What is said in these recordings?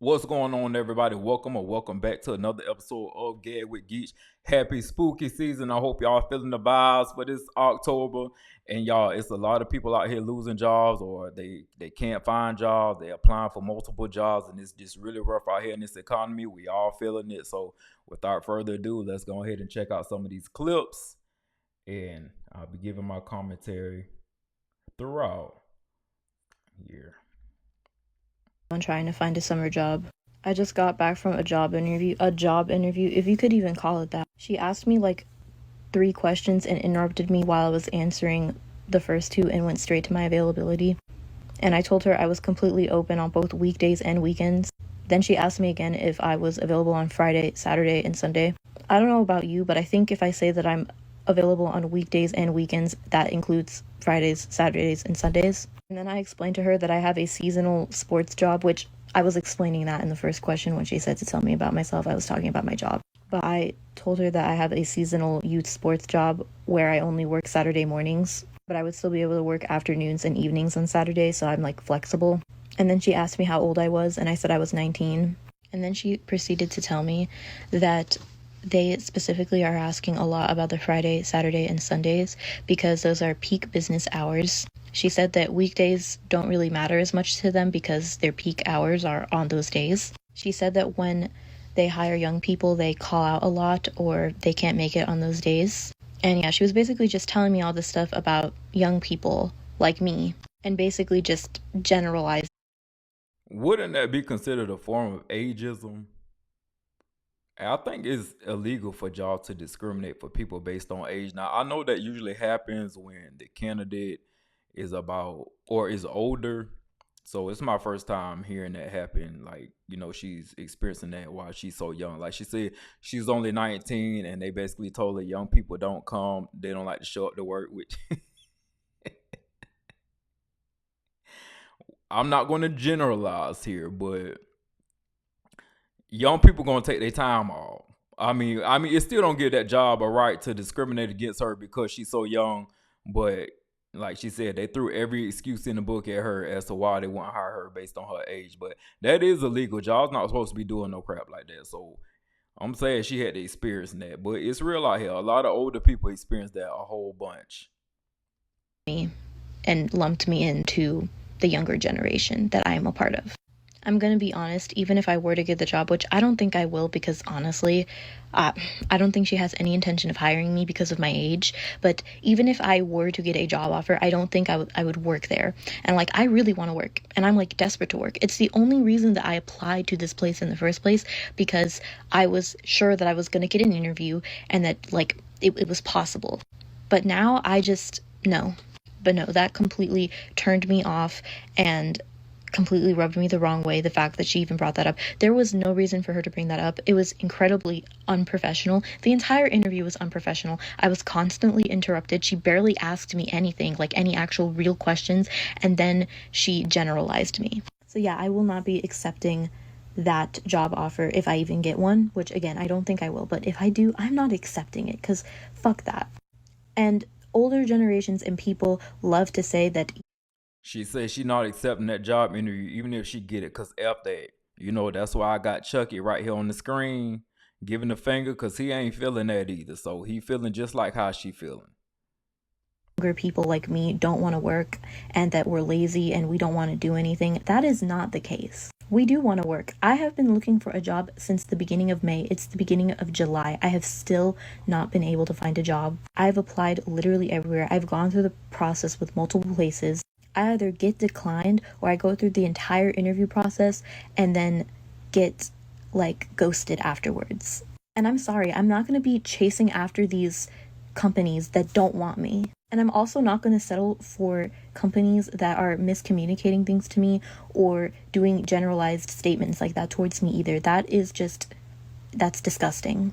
What's going on, everybody? Welcome back to another episode of Gad with Geach. Happy spooky season. I hope y'all feeling the vibes for this October. And y'all, it's a lot of people out here losing jobs, or they can't find jobs. They're applying for multiple jobs, and it's just really rough out here in this economy. We all feeling it. So without further ado, let's go ahead and check out some of these clips. And I'll be giving my commentary throughout here. On trying to find a summer job. I just got back from a job interview, if you could even call it that. She asked me like 3 questions and interrupted me while I was answering the first 2 and went straight to my availability. And I told her I was completely open on both weekdays and weekends. Then she asked me again if I was available on Friday, Saturday, and Sunday. I don't know about you, but I think if I say that I'm available on weekdays and weekends, that includes Fridays, Saturdays, and Sundays. And then I explained to her that I have a seasonal sports job, which I was explaining that in the first question when she said to tell me about myself. I was talking about my job. But I told her that I have a seasonal youth sports job where I only work Saturday mornings, but I would still be able to work afternoons and evenings on Saturday, so I'm like flexible. And then she asked me how old I was, and I said I was 19. And then she proceeded to tell me that they specifically are asking a lot about the Friday, Saturday, and Sundays because those are peak business hours. She said that weekdays don't really matter as much to them because their peak hours are on those days. She said that when they hire young people, they call out a lot or they can't make it on those days. And yeah, she was basically just telling me all this stuff about young people like me and basically just generalized. Wouldn't that be considered a form of ageism? I think it's illegal for y'all to discriminate for people based on age. Now, I know that usually happens when the candidate is about or is older. So it's my first time hearing that happen. Like, she's experiencing that while she's so young. Like she said, she's only 19 and they basically told her young people don't come. They don't like to show up to work, which I'm not going to generalize here, but young people gonna take their time off. I mean, it still don't give that job a right to discriminate against her because she's so young. But like she said, they threw every excuse in the book at her as to why they won't hire her based on her age. But that is illegal. Y'all's not supposed to be doing no crap like that. So I'm saying she had to experience that. But it's real out here. A lot of older people experience that a whole bunch. Me and lumped me into the younger generation that I am a part of. I'm going to be honest, even if I were to get the job, which I don't think I will because honestly, I don't think she has any intention of hiring me because of my age. But even if I were to get a job offer, I don't think I would work there. And like, I really want to work and I'm like desperate to work. It's the only reason that I applied to this place in the first place because I was sure that I was going to get an interview and that like it was possible. But now I just, no. But no, that completely turned me off and completely rubbed me the wrong way, the fact that she even brought that up. There was no reason for her to bring that up. It was incredibly unprofessional. The entire interview was unprofessional. I was constantly interrupted. She barely asked me anything, like any actual real questions, and then she generalized me. So yeah, I will not be accepting that job offer if I even get one, which again, I don't think I will, but if I do, I'm not accepting it because fuck that. And older generations and people love to say that she says she not accepting that job interview, even if she get it, because F that. That's why I got Chucky right here on the screen, giving the finger, because he ain't feeling that either. So he feeling just like how she feeling. Younger people like me don't want to work and that we're lazy and we don't want to do anything. That is not the case. We do want to work. I have been looking for a job since the beginning of May. It's the beginning of July. I have still not been able to find a job. I've applied literally everywhere. I've gone through the process with multiple places. I either get declined or I go through the entire interview process and then get like ghosted afterwards. And I'm sorry, I'm not going to be chasing after these companies that don't want me. And I'm also not going to settle for companies that are miscommunicating things to me or doing generalized statements like that towards me either. That's disgusting.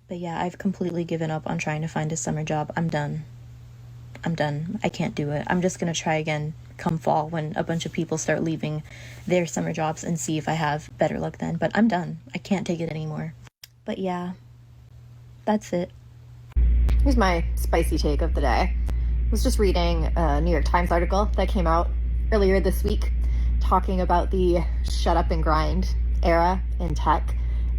But yeah, I've completely given up on trying to find a summer job. I'm done. I can't do it. I'm just going to try again come fall when a bunch of people start leaving their summer jobs and see if I have better luck then. But I'm done. I can't take it anymore. But yeah, that's it. Here's my spicy take of the day. I was just reading a New York Times article that came out earlier this week talking about the shut up and grind era in tech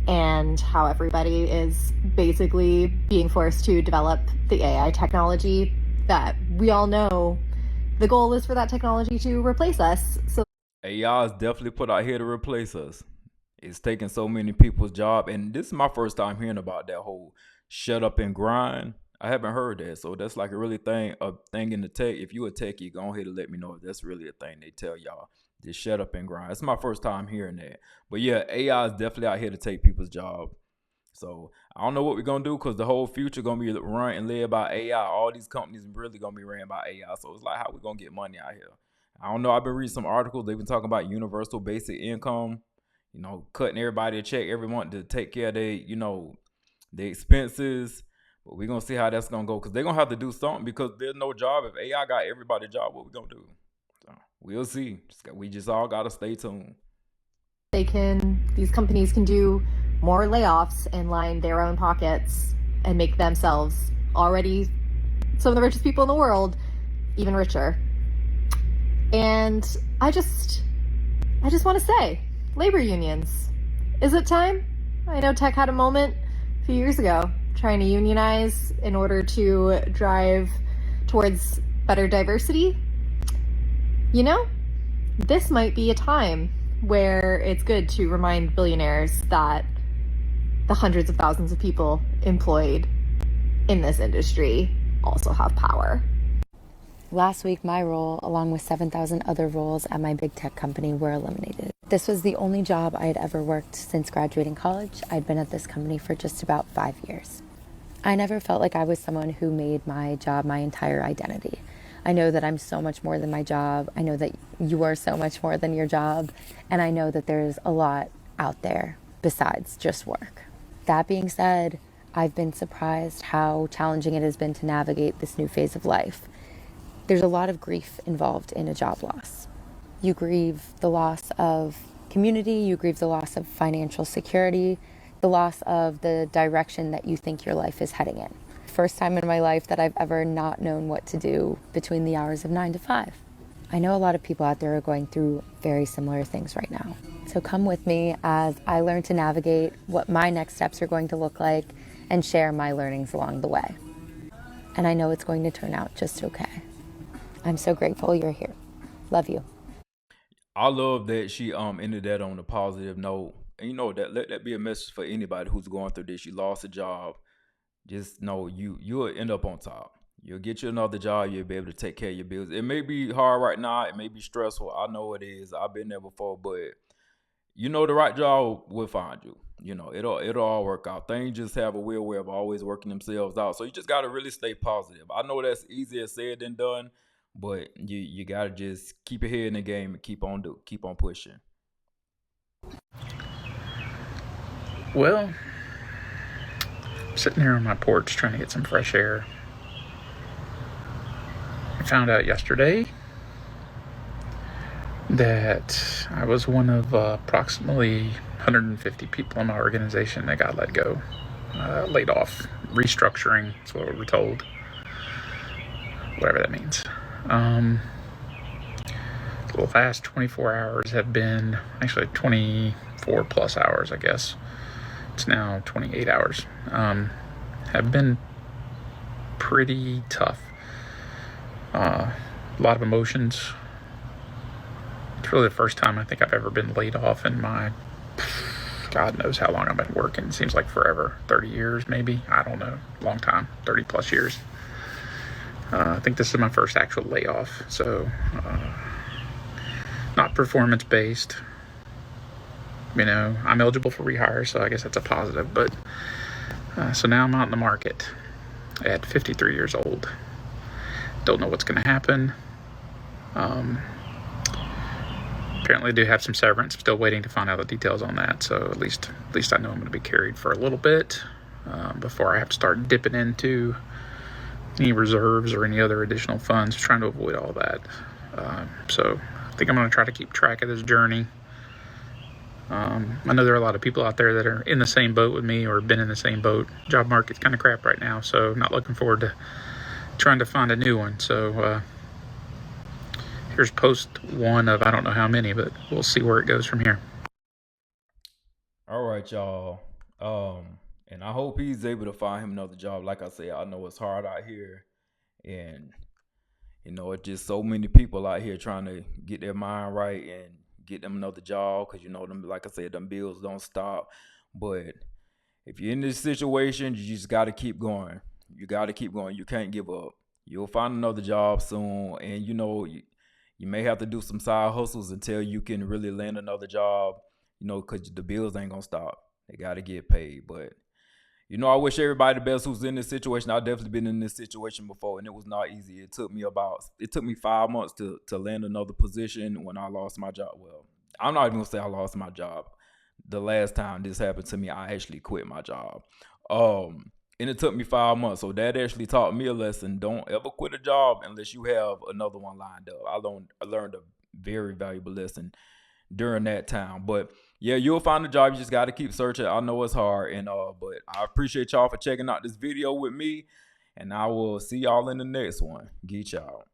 and how everybody is basically being forced to develop the AI technology that we all know the goal is for that technology to replace us. So AI is definitely put out here to replace us. It's taking so many people's job, and this is my first time hearing about that whole shut up and grind. I haven't heard that, so that's like a thing in the tech. If you a techie, go ahead and let me know if that's really a thing they tell y'all. Just shut up and grind. It's my first time hearing that, but yeah, AI is definitely out here to take people's job. So I don't know what we're gonna do because the whole future gonna be run and led by AI. All these companies really gonna be ran by AI. So it's like how we gonna get money out here. I don't know. I've been reading some articles. They've been talking about universal basic income. Cutting everybody a check every month to take care of their expenses. But we're gonna see how that's gonna go because they're gonna have to do something because there's no job. If AI got everybody a job, what we gonna do? So we'll see. We just all gotta stay tuned. these companies can do more layoffs and line their own pockets and make themselves, already some of the richest people in the world, even richer. And I just want to say, labor unions, is it time? I know tech had a moment a few years ago trying to unionize in order to drive towards better diversity. This might be a time where it's good to remind billionaires that the hundreds of thousands of people employed in this industry also have power. Last week, my role, along with 7,000 other roles at my big tech company, were eliminated. This was the only job I had ever worked since graduating college. I'd been at this company for just about 5 years. I never felt like I was someone who made my job my entire identity. I know that I'm so much more than my job. I know that you are so much more than your job. And I know that there's a lot out there besides just work. That being said, I've been surprised how challenging it has been to navigate this new phase of life. There's a lot of grief involved in a job loss. You grieve the loss of community, you grieve the loss of financial security, the loss of the direction that you think your life is heading in. First time in my life that I've ever not known what to do between the hours of 9 to 5. I know a lot of people out there are going through very similar things right now. So come with me as I learn to navigate what my next steps are going to look like and share my learnings along the way. And I know it's going to turn out just okay. I'm so grateful you're here. Love you. I love that she ended that on a positive note. And that let that be a message for anybody who's going through this. You lost a job. Just know you'll end up on top. You'll get you another job. You'll be able to take care of your bills. It may be hard right now. It may be stressful. I know it is. I've been there before, but the right job will find you. It'll all work out. Things just have a weird way of always working themselves out. So you just gotta really stay positive. I know that's easier said than done, but you gotta just keep your head in the game and keep on pushing. Well, I'm sitting here on my porch trying to get some fresh air. I found out yesterday that I was one of approximately 150 people in my organization that got let go, laid off, restructuring, that's what we were told, whatever that means. The last 24 hours have been, actually 24 plus hours, I guess. It's now 28 hours. Have been pretty tough. A lot of emotions. It's really the first time I think I've ever been laid off in my, God knows how long I've been working. It seems like forever. 30 years maybe. I don't know. Long time. 30 plus years. I think this is my first actual layoff. So, not performance based. I'm eligible for rehire, so I guess that's a positive. But so now I'm out in the market at 53 years old. Don't know what's going to happen. Apparently, I do have some severance. I'm still waiting to find out the details on that. So at least I know I'm going to be carried for a little bit before I have to start dipping into any reserves or any other additional funds. Trying to avoid all that. So I think I'm going to try to keep track of this journey. I know there are a lot of people out there that are in the same boat with me or have been in the same boat. Job market's kind of crap right now, so I'm not looking forward to trying to find a new one. So here's post one of I don't know how many, but we'll see where it goes from here. right, y'all. And I hope he's able to find him another job. Like I said, I know it's hard out here, and it's just so many people out here trying to get their mind right and get them another job because them. Like I said, them bills don't stop. But if you're in this situation, you just got to keep going. You got to keep going. You can't give up. You'll find another job soon, and you may have to do some side hustles until you can really land another job. Because the bills ain't gonna stop. They got to get paid. But I wish everybody the best who's in this situation. I've definitely been in this situation before, and it was not easy. It took me 5 months to land another position when I lost my job. Well, I'm not even gonna say I lost my job. The last time this happened to me, I actually quit my job. And it took me 5 months. So that actually taught me a lesson. Don't ever quit a job unless you have another one lined up. I learned a very valuable lesson during that time. But yeah, you'll find a job. You just got to keep searching. I know it's hard, but I appreciate y'all for checking out this video with me, and I will see y'all in the next one. Geech out.